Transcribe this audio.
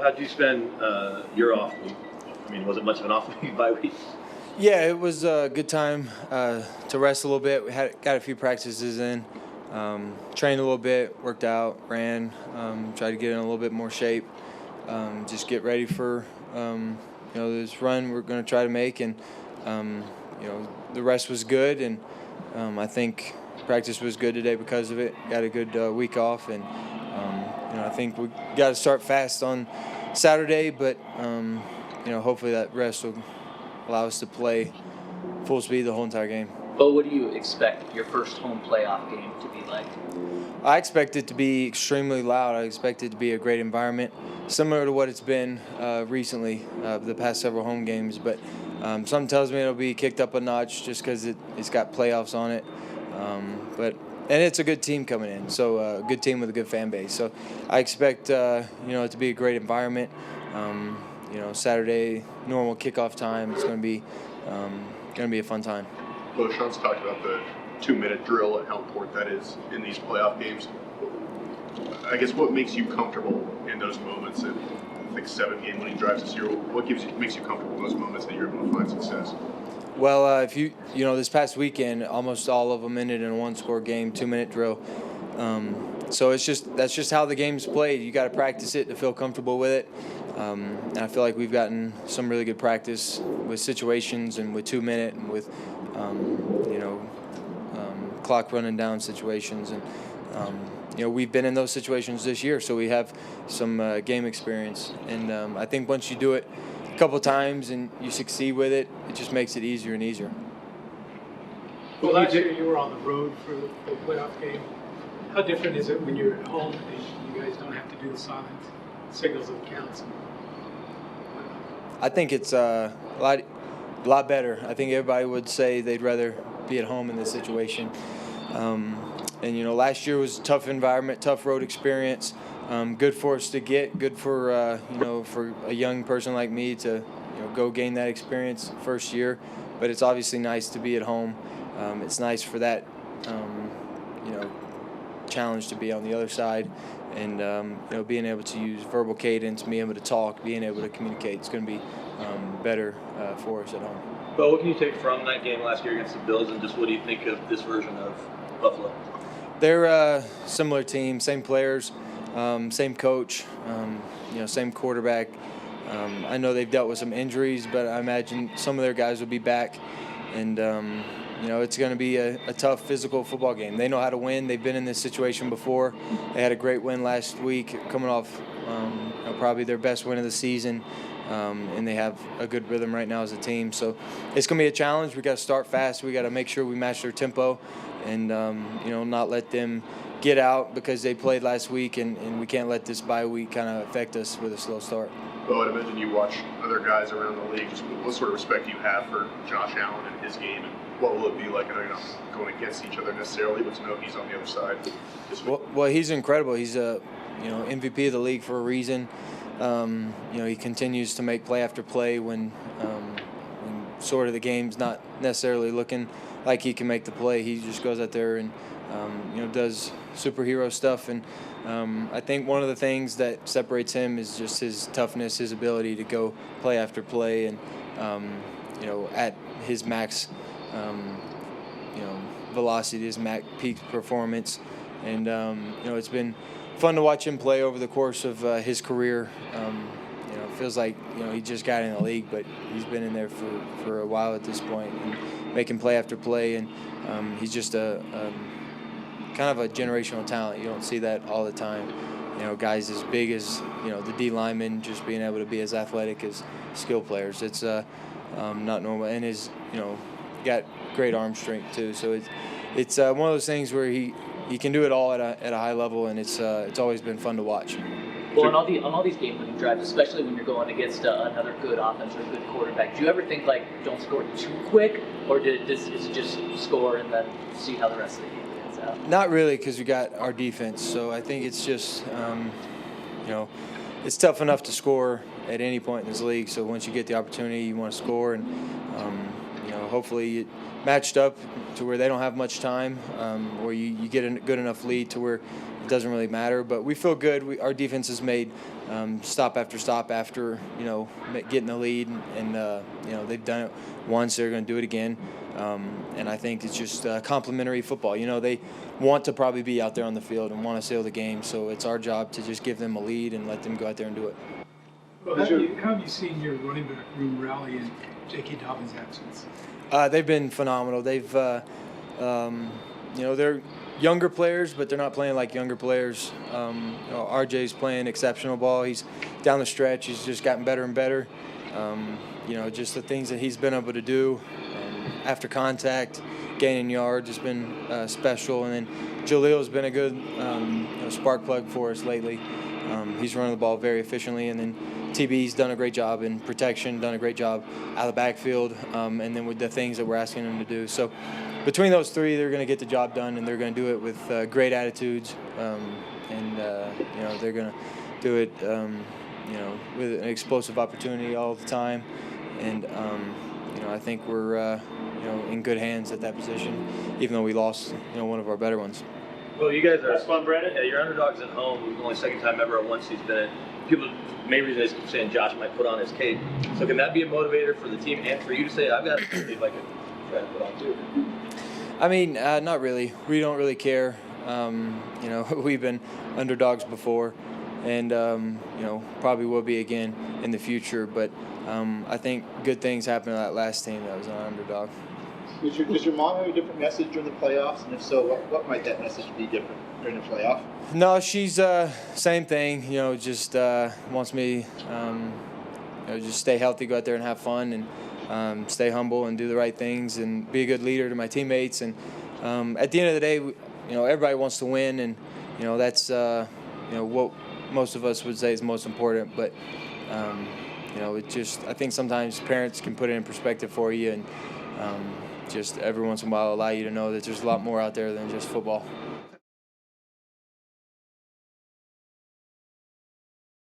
how'd you spend your off week? I mean, was it much of an off week, bye week? Yeah, it was a good time to rest a little bit. We got a few practices in, trained a little bit, worked out, ran, tried to get in a little bit more shape, just get ready for this run we're going to try to make. And the rest was good, and I think practice was good today because of it. Got a good week off, and I think we got to start fast on Saturday, but hopefully that rest will allow us to play full speed the whole entire game. But what do you expect your first home playoff game to be like? I expect it to be extremely loud. I expect it to be a great environment, similar to what it's been recently, the past several home games. But something tells me it'll be kicked up a notch just because it's got playoffs on it. And it's a good team coming in, so a good team with a good fan base. So I expect it to be a great environment. Saturday, normal kickoff time. It's going to be a fun time. Well, Sean's talked about the 2-minute drill and how important that is in these playoff games. I guess what makes you comfortable in those moments? And I think 7 game-winning drives this year. What makes you comfortable in those moments that you're able to find success? Well, if this past weekend, almost all of them ended in a 1-score game, 2-minute drill. So that's just how the game's played. You got to practice it to feel comfortable with it. And I feel like we've gotten some really good practice with situations and with 2-minute and with clock running down situations. And we've been in those situations this year, so we have some game experience. And I think once you do it a couple times and you succeed with it, it just makes it easier and easier. Well, last year you were on the road for the playoff game. How different is it when you're at home and you guys don't have to do the silent signals of counts? I think it's a lot better. I think everybody would say they'd rather be at home in this situation. Last year was a tough environment, tough road experience. Good for us to get, good for for a young person like me to go gain that experience first year. But it's obviously nice to be at home. It's nice for that challenge to be on the other side, and being able to use verbal cadence, being able to talk, being able to communicate. It's going to be better for us at home. But what can you take from that game last year against the Bills, and just what do you think of this version of Buffalo? They're a similar team, same players, same coach, same quarterback. I know they've dealt with some injuries, but I imagine some of their guys will be back, and it's going to be a tough physical football game. They know how to win. They've been in this situation before. They had a great win last week, coming off probably their best win of the season, and they have a good rhythm right now as a team. So it's going to be a challenge. We got to start fast. We got to make sure we match their tempo, and not let them get out because they played last week, and we can't let this bye week kind of affect us with a slow start. Well, I'd imagine you watch other guys around the league. Just what sort of respect do you have for Josh Allen and his game, and what will it be like? I know you're not going against each other necessarily, but to know he's on the other side this week. Well, he's incredible. He's a MVP of the league for a reason. He continues to make play after play when sort of the game's not necessarily looking like he can make the play. He just goes out there and does superhero stuff, and I think one of the things that separates him is just his toughness, his ability to go play after play, and at his max velocity, his max peak performance. And it's been fun to watch him play over the course of his career. It feels like he just got in the league, but he's been in there for a while at this point, and making play after play. And he's just a kind of a generational talent. You don't see that all the time. Guys as big as the D linemen just being able to be as athletic as skill players. It's not normal, and his got great arm strength too. So it's one of those things where he can do it all at a high level, and it's always been fun to watch. Well, on all these game-winning drives, especially when you're going against another good offense or a good quarterback, do you ever think don't score too quick, or is it just score and then see how the rest of the game pans out? Not really, because we got our defense. So I think it's just it's tough enough to score at any point in this league. So once you get the opportunity, you want to score, and hopefully it matched up to where they don't have much time, or you get a good enough lead to where it doesn't really matter. But we feel good. Our defense has made stop after stop after getting the lead, and they've done it once. They're going to do it again. And I think it's just complimentary football. They want to probably be out there on the field and want to seal the game. So it's our job to just give them a lead and let them go out there and do it. Well, how have you seen your running back room rally in J.K. Dobbins' absence? They've been phenomenal. They've, they're younger players, but they're not playing like younger players. RJ's playing exceptional ball. He's down the stretch. He's just gotten better and better. Just the things that he's been able to do after contact, gaining yards has been special. And then Jalil's been a good spark plug for us lately. He's running the ball very efficiently, and then TB's done a great job in protection, done a great job out of the backfield, and then with the things that we're asking them to do. So between those three, they're going to get the job done, and they're going to do it with great attitudes, and they're going to do it, with an explosive opportunity all the time. And I think we're in good hands at that position, even though we lost one of our better ones. Well, you guys are. That's fun, Brandon. Yeah, your Underdogs at home. It was the only second time ever at one season been in. People, main reason is saying Josh might put on his cape. So can that be a motivator for the team and for you to say, I've got a cape I can try to put on too? I mean, not really. We don't really care. We've been underdogs before, and probably will be again in the future. But I think good things happened to that last team that was an underdog. Does your mom have a different message during the playoffs? And if so, what might that message be different during the playoff? No, she's same thing. Just wants me just stay healthy, go out there and have fun, and stay humble and do the right things and be a good leader to my teammates. And at the end of the day, everybody wants to win, and that's what most of us would say is most important. But it just, I think sometimes parents can put it in perspective for you, and just every once in a while allow you to know that there's a lot more out there than just football.